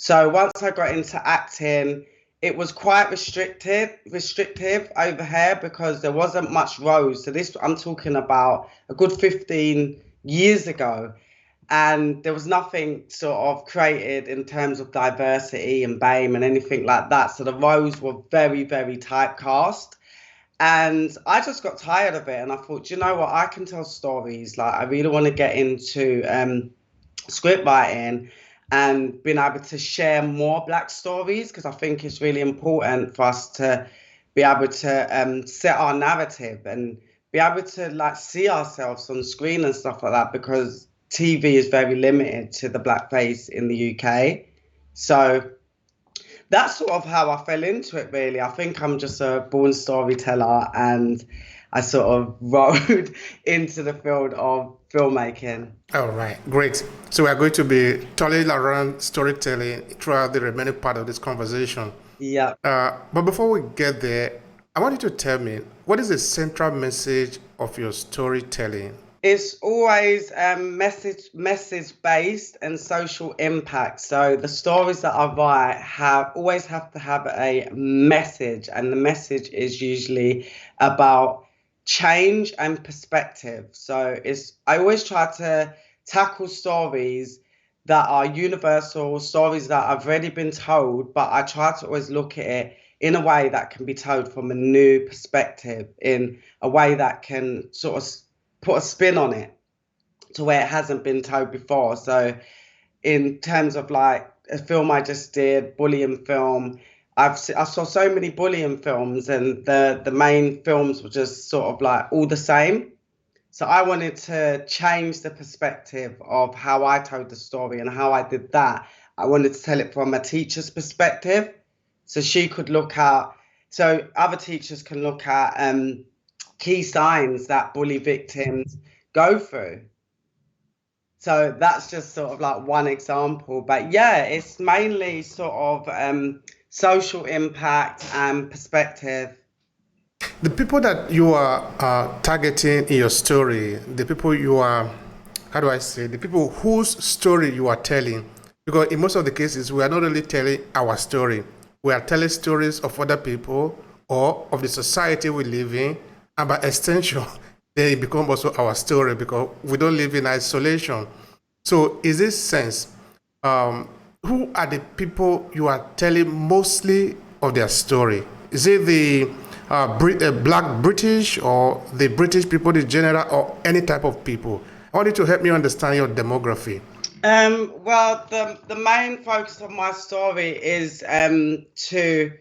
So once I got into acting, it was quite restrictive over here because there wasn't much roles. So this, I'm talking about a good 15 years ago. And there was nothing sort of created in terms of diversity and BAME and anything like that. So the roles were very, very typecast. And I just got tired of it. And I thought, "Do you know what? I can tell stories. Like, I really want to get into script writing and being able to share more Black stories because I think it's really important for us to be able to set our narrative and be able to like see ourselves on screen and stuff like that because TV is very limited to the Black face in the UK. So that's sort of how I fell into it, really. I think I'm just a born storyteller and I sort of rode into the field of filmmaking. All right, great. So we are going to be talking around storytelling throughout the remaining part of this conversation. Yeah. But before we get there, I want you to tell me what is the central message of your storytelling? It's always message based and social impact. So the stories that I write always have to have a message, and the message is usually about change and perspective. So I always try to tackle stories that are universal, stories that have already been told, but I try to always look at it in a way that can be told from a new perspective, in a way that can sort of put a spin on it to where it hasn't been told before. So in terms of like a film I just did, bullying film, I saw so many bullying films and the main films were just sort of like all the same. So I wanted to change the perspective of how I told the story, and how I did that, I wanted to tell it from a teacher's perspective. So she could look at, so other teachers can look at key signs that bully victims go through. So that's just sort of like one example. But yeah, it's mainly sort of social impact and perspective. The people that you are targeting in your story, the people you are, how do I say, the people whose story you are telling, because in most of the cases, we are not really telling our story. We are telling stories of other people or of the society we live in, and by extension, they become also our story because we don't live in isolation. So, in this sense, who are the people you are telling mostly of their story? Is it the Black British, or the British people in general, or any type of people? I want you to help me understand your demography. Well, the main focus of my story is to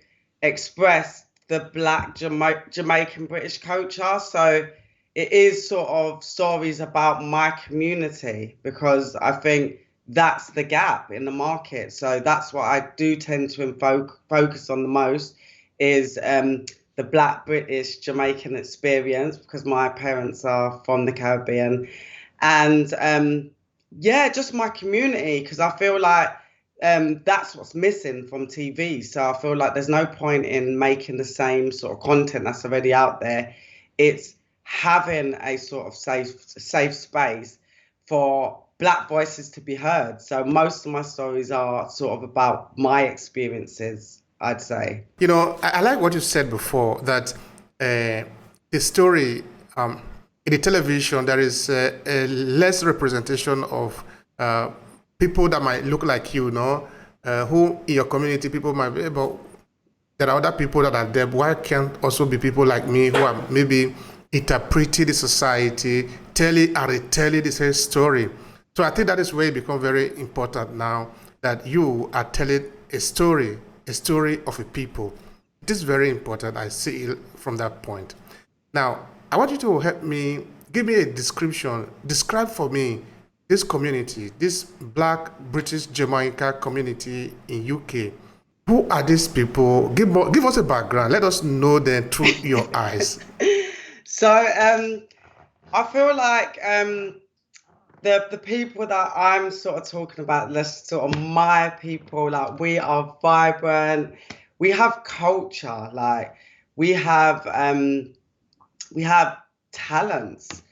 express the Black Jamaican British culture. So it is sort of stories about my community because I think that's the gap in the market. So that's what I do tend to focus on the most is the Black British Jamaican experience because my parents are from the Caribbean. And yeah, just my community, because I feel like that's what's missing from TV. So I feel like there's no point in making the same sort of content that's already out there. It's having a sort of safe space for Black voices to be heard. So most of my stories are sort of about my experiences, I'd say. You know, I like what you said before, that the story in the television, there is a less representation of people that might look like you, know, who in your community people might be, but there are other people that are there. Why can't also be people like me who are maybe interpreting the society, telling and retelling the same story? So I think that is where it becomes very important now, that you are telling a story of a people. It is very important. I see it from that point. Now, I want you to help me, give me a description, describe for me this community, this Black British Jamaica community in UK. Who are these people? Give us a background. Let us know them through your eyes. So I feel like the people that I'm sort of talking about, that's sort of my people, like we are vibrant, we have culture, like we have talents,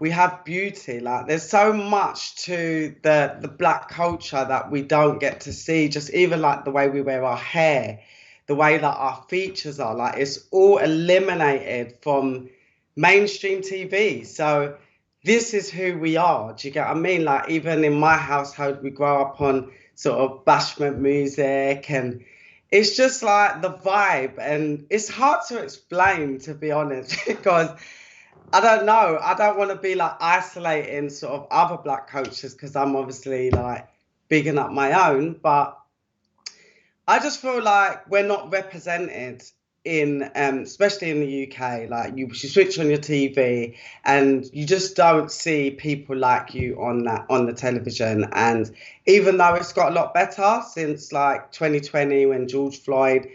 we have beauty. Like there's so much to the black culture that we don't get to see. Just even like the way we wear our hair, the way that our features are, like it's all eliminated from mainstream TV. So this is who we are. Do you get what I mean? Like even in my household, we grow up on sort of bashment music, and it's just like the vibe, and it's hard to explain, to be honest, because I don't know. I don't want to be like isolating sort of other black cultures because I'm obviously like bigging up my own, but I just feel like we're not represented in, especially in the UK. Like you switch on your TV and you just don't see people like you on the television. And even though it's got a lot better since like 2020 when George Floyd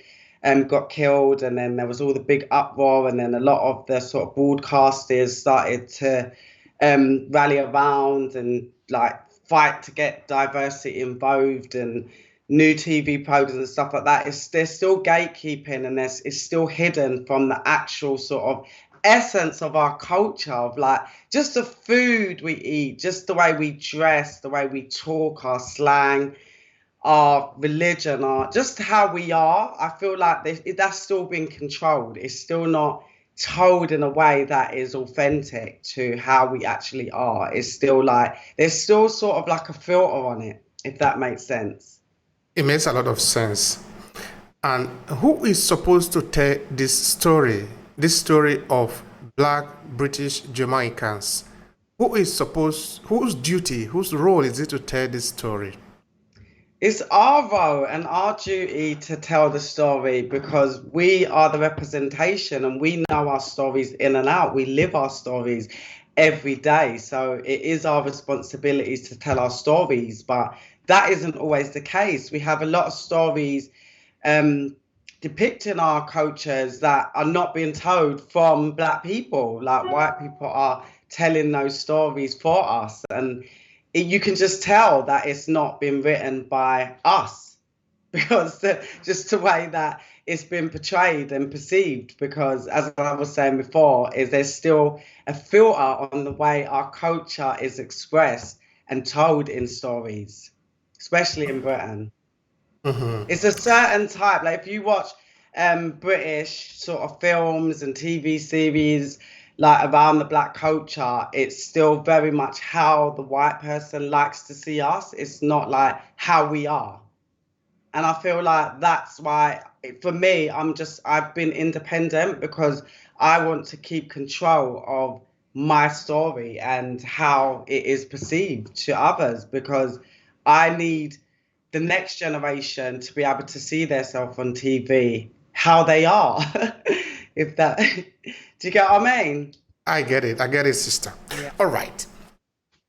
got killed, and then there was all the big uproar, and then a lot of the sort of broadcasters started to rally around and like fight to get diversity involved and new TV programs and stuff like that. There's still gatekeeping, and it's still hidden from the actual sort of essence of our culture, of like just the food we eat, just the way we dress, the way we talk, our slang, our religion, our just how we are. I feel like that's still being controlled. It's still not told in a way that is authentic to how we actually are. It's still like there's still sort of like a filter on it, if that makes sense. It makes a lot of sense. And who is supposed to tell this story of Black British Jamaicans? Whose duty, whose role is it to tell this story? It's our role and our duty to tell the story because we are the representation and we know our stories in and out. We live our stories every day. So it is our responsibility to tell our stories, but that isn't always the case. We have a lot of stories depicting our cultures that are not being told from Black people. Like white people are telling those stories for us, and you can just tell that it's not been written by us because just the way that it's been portrayed and perceived. Because as I was saying before, there's still a filter on the way our culture is expressed and told in stories, especially in Britain. Mm-hmm. It's a certain type. Like if you watch British sort of films and TV series like around the Black culture, it's still very much how the white person likes to see us. It's not like how we are. And I feel like that's why, for me, I've been independent because I want to keep control of my story and how it is perceived to others, because I need the next generation to be able to see themselves on TV how they are. If that, do you get what I mean? I get it, sister. Yeah. All right.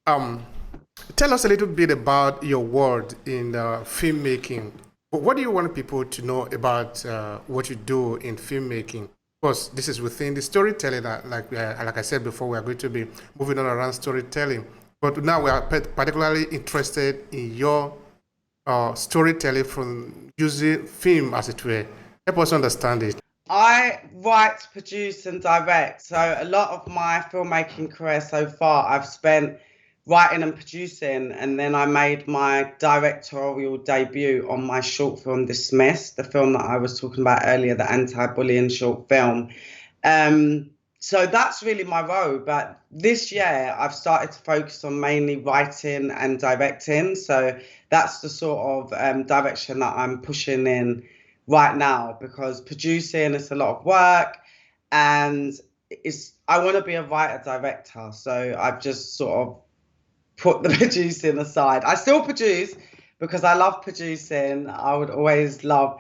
Tell us a little bit about your work in filmmaking. What do you want people to know about what you do in filmmaking? Of course, this is within the storytelling. Like I said before, we are going to be moving on around storytelling. But now we are particularly interested in your storytelling from using film, as it were. Help us understand it. I write, produce, and direct. So a lot of my filmmaking career so far, I've spent writing and producing, and then I made my directorial debut on my short film Dismissed, the film that I was talking about earlier, the anti-bullying short film. So that's really my role. But this year, I've started to focus on mainly writing and directing. So that's the sort of direction that I'm pushing in right now, because producing is a lot of work, and I want to be a writer director. So I've just sort of put the producing aside. I still produce because I love producing. I always love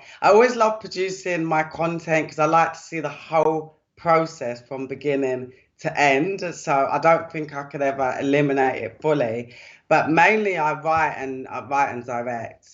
producing my content because I like to see the whole process from beginning to end. So I don't think I could ever eliminate it fully, but mainly I write and direct.